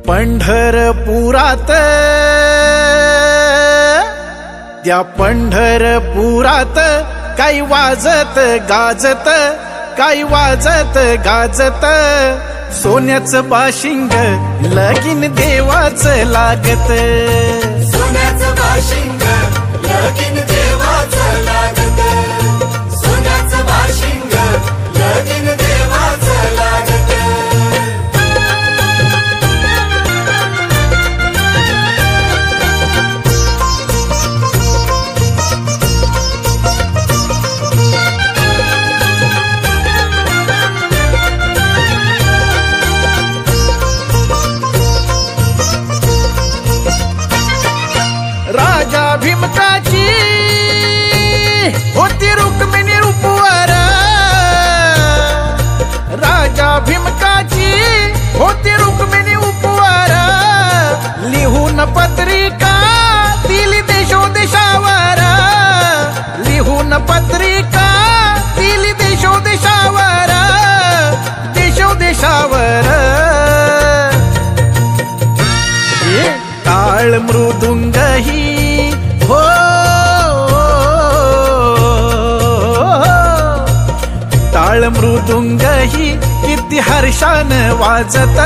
पंढरपुरात त्या पंढरपुरात काही वाजत गाजत, काही वाजत गाजत, सोन्याचं बाशिंग लगीन देवाचं लागत, सोन्याचं बाशिंग लगीन देवाचं लागत, सोन्याचं बाशिंग लगीन देवाचं लागत. राजा भीमकाची होती रुक्मिणी रूपवर, राजा भीमकाची होती रुक्मिणी उपवर, लिहून पत्रिका दिली देशोदेशावर, लिहून पत्रिका दिली देशोदेशावर, देशोदेशावर. टाळ मृदुंग ही हो टाळ मृदुंग ही किती हर्षान वाजत,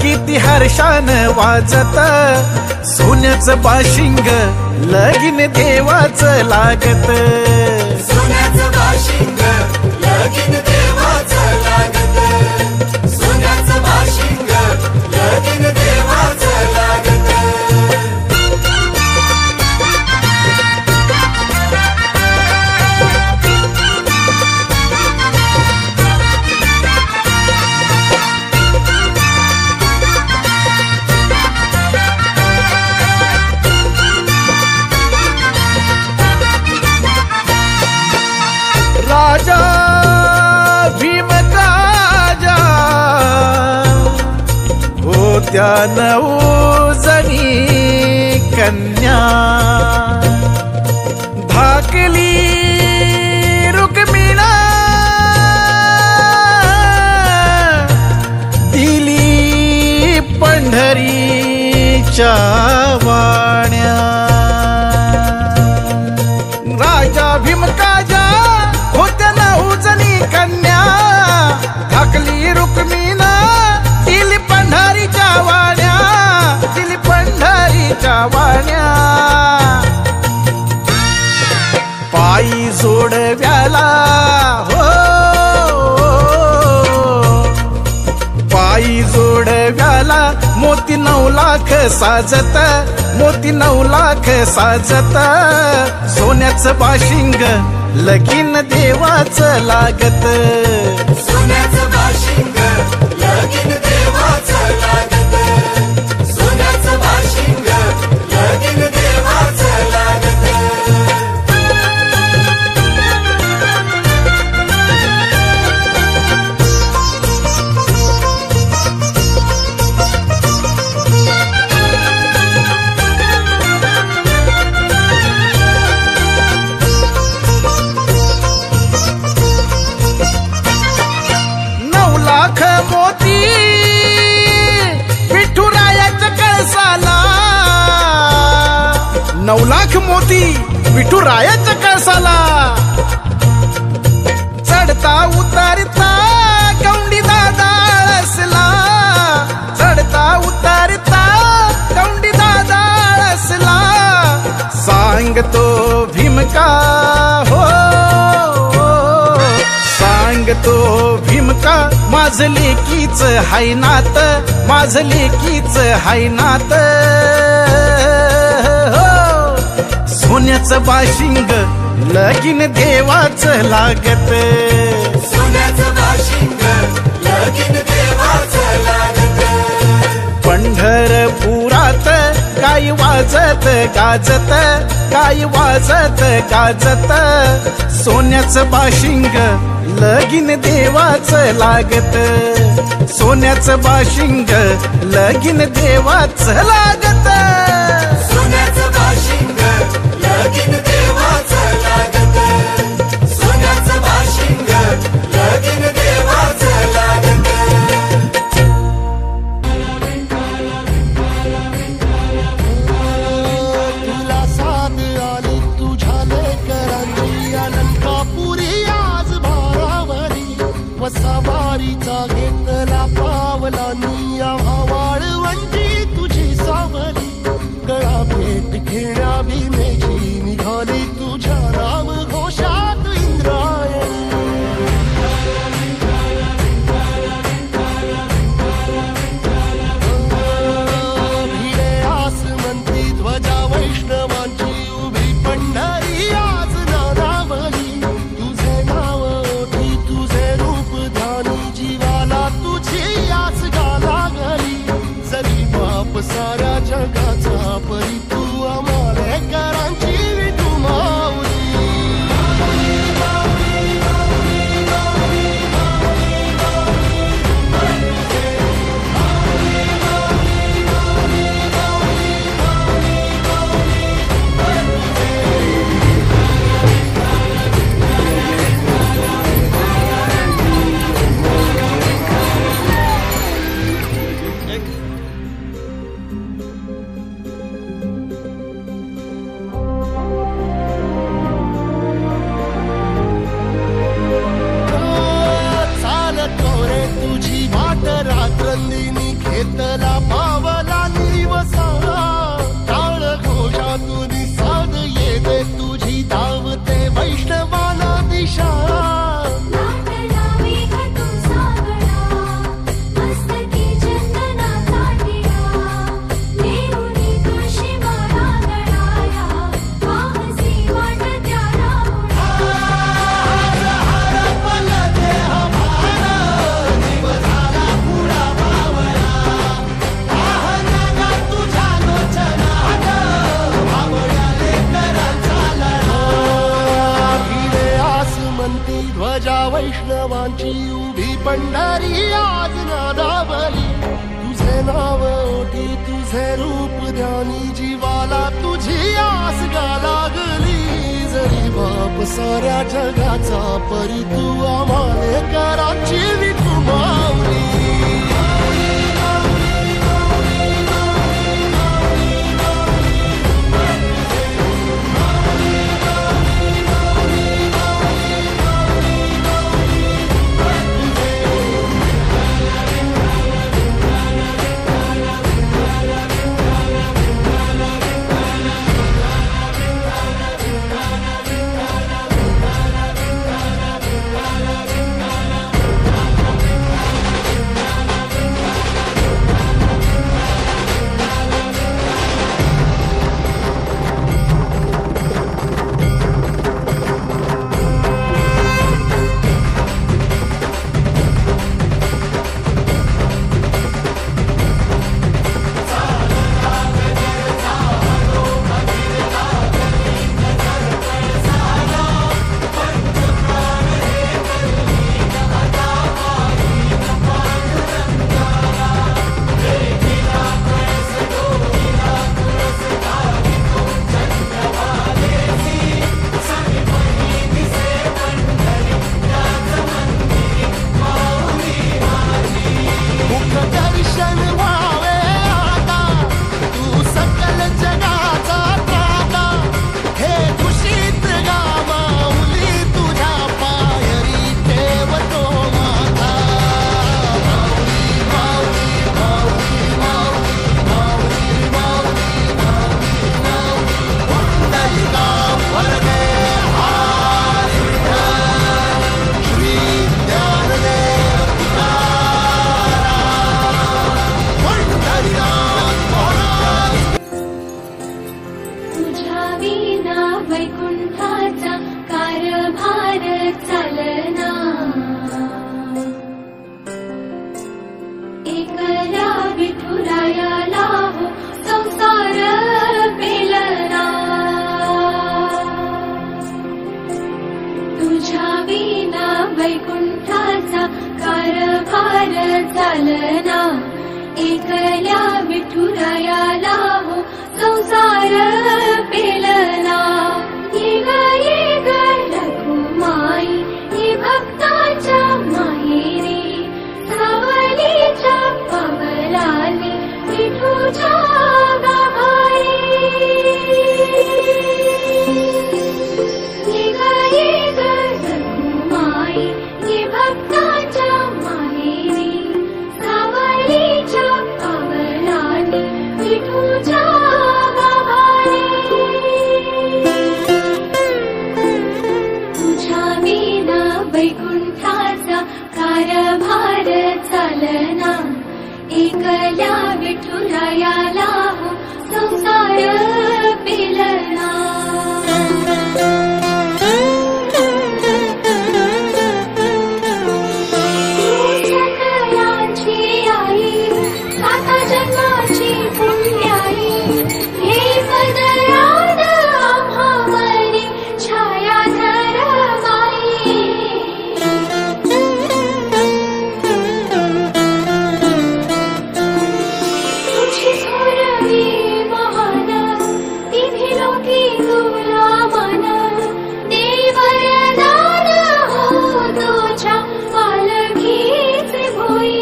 किती हर्षान वाजत, सोन्याचं बाशिंग लगीन देवाचं लागत, सोन्याचं बाशिंग लगीन देवाचं लागत, सोन्याचं बाशिंग लगीन देवाचं लागत. राजा भीमकाजा होत्या 9 जणी कन्या, धाकली रुक्मिणा दिली पंढरीच्या वाण्या. राजा भीमकाजा होत्या 9 जणी कन्या, धाकली रुक्मिणा दिली पंढरीच्या वाण्या, दिली पंढरीच्या वाण्या. पायी जोडव्याला हो पायी जोडव्याला मोती 9 लाख साजत, मोती 9 लाख साजत, सोन्याचं बाशिंग लगीन देवाचं लागत, सोन्याचं बाशिंग लगीन देवाचं लागत, सोन्याचं बाशिंग लगीन देवाचं लागत. लाख मोती विठुरायाच्या कळसाला, 9 लाख मोती विठुरायाच्या कळसाला, चढता उतरता गौंडी दादा आळसला, चढता उतरता गौंडी दादा आळसला, सांगतो भीमका हो सांगतो भीमका, माझं लेकीच हाय नात, माझं लेकीच हाय नात, सोन्याचं बाशिंग लगीन देवाचं लागत, सोन्याचं बाशिंग लगीन देवाचं लागत. पंढरपुरात काही वाजत गाजत, काही वाजत गाजत, सोन्याचं बाशिंग लगीन देवाचं लागत, सोन्याचं बाशिंग लगीन देवाचं लागत, सोन्याचं बाशिंग लगीन देवाचं लागत, सोन्याचं बाशिंग लगीन देवाचं लागत. तुझ्या वारीचा घेतला पावला निया वाळवंटी तुझी सावली गळा भेट घेण्या भीमेची निघाली तुझ्या नाम घोषात इंद्रायणी भिडे आसमंती ध्वजा वैष्णवांची उभी पंढरी आज नादावली तुझे नाव ओठी तुझे रूप ध्यानी जीवाला तुझी आस गाला गली जरी बाप साऱ्या जगाचा परी तू आमालेकरांची विठू माऊली रात्रंदिनी घेतला पावला निवसा टाळ घोषातून साध येते तुझी धावते वैष्णवाला दिशा ध्वजा वैष्णवांची उभी पंढरी आज नादावली तुझे नाव ओठी तुझे रूप ध्यानी जीवाला तुझी आस गा लागली जरी बाप साऱ्या जगाचा परी तू आमालेकरांची विठू माऊली वैकुंठाचा कारभार चालना एकला विठुरायाला हो संसार पेलना तुझ्या विना वैकुंठाचा कारभार चालना एकल्या विठुरायाला हो संसार पेलना ये ग रघुमाई ये भक्ताच्या माहेरी सावलीच्या पवलाली विठूच्या गाभारी ये ग रघुमाई ये भक्ताच्या चालना एकल्या विठुरायाला हो संसार पेलना सकलांची आई साता जन्माची पुण्याई हे पदरात आम्हावरी छाया धरमाई तुझी थोरवी महान तिन्ही लोकी तुला मन देई वरदान हो तुझ्या पालखीचे भोई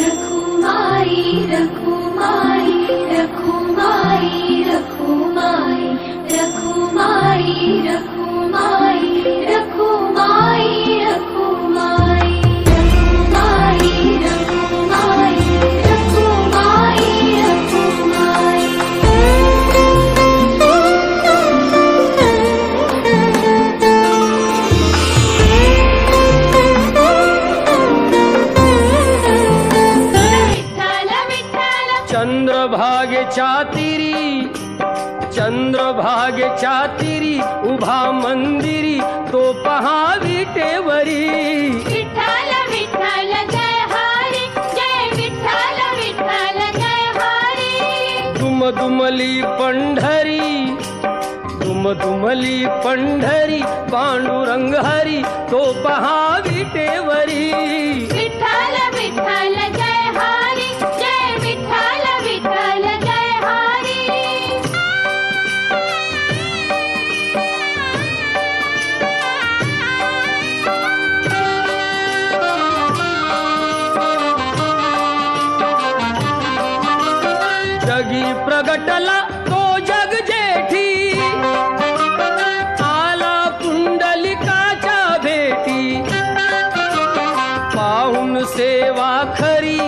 रखुमाई रखुमाई रखुमाई रखुमाई रखुमाई रखुमाई रखुमाई रखुमाई रखुमाई रखुमाई रखुमाई चंद्रभागेच्या तीरी उभा मंदिरी तो पहा विटेवरी विठ्ठल विठ्ठल जय हरी जय विठ्ठल विठ्ठल जय हरी दुमदुमली पंढरी पांडुरंग हरी तो पहा विटेवरी विठ्ठल विठ्ठल जय हरी जय विठ्ठल विठ्ठल जय हरी जगी प्रगटला तो जग जेठी आला पुंडलिकाच्या भेटी पाहून सेवा खरी